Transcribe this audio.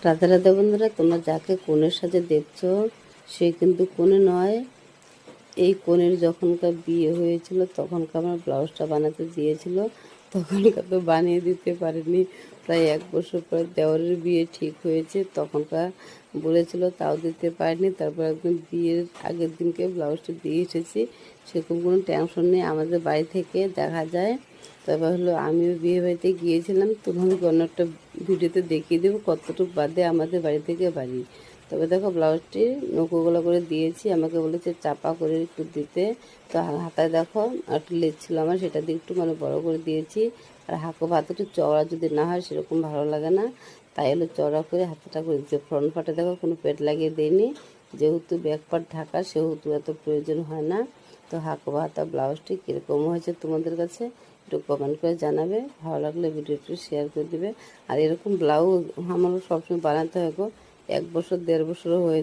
রাধে রাধে বন্ধুরা, তোমরা যাকে কনের সাজে দেখছো সে কিন্তু কনে নয়। এই কনের যখনকার বিয়ে হয়েছিল তখনকার আমার ব্লাউজটা বানাতে দিয়েছিল, তখনকার তো বানিয়ে দিতে পারিনি। প্রায় 1 বছর পরে দেওরের বিয়ে ঠিক হয়েছে, তখনকার বলেছিল তাও দিতে পারিনি। তারপর একদম বিয়ের আগের দিনকে ব্লাউজটা দিয়ে এসেছি, সেরকম কোনো টেনশন নেই। আমাদের বাড়ি থেকে দেখা যায়। তারপর হলো আমিও বিয়ে বাড়িতে গিয়েছিলাম, তোমাকে অন্য একটা ভিডিওতে দেখিয়ে দেবো কতটুকু বাদে আমাদের বাড়ি থেকে বাড়ি। তবে দেখো ব্লাউজটি নৌকোগুলো করে দিয়েছি, আমাকে বলেছে চাপা করে একটু দিতে। তো হাতায় দেখো একটু লেজ ছিল আমার, সেটা দিয়ে একটু বড় করে দিয়েছি। আর হাতে একটু চওড়া যদি না হয় সেরকম ভালো লাগে না, তাই হলো চওড়া করে হাতাটা করে দিচ্ছে। ফ্রন্ট পার্টে দেখো কোনো পেট লাগিয়ে দিইনি, যেহেতু ব্যাক পার্ট ঢাকা সেহেতু এত প্রয়োজন হয় না। তো হাতা ব্লাউজটি কীরকম হয়েছে তোমাদের কাছে একটু কমেন্ট করে জানাবে। ভালো লাগলে ভিডিওটি শেয়ার করে দিবে। আর এরকম ব্লাউজ আমারও সবসময় বানাতে হবে, 1 বছর 1.5 বছরও হয়ে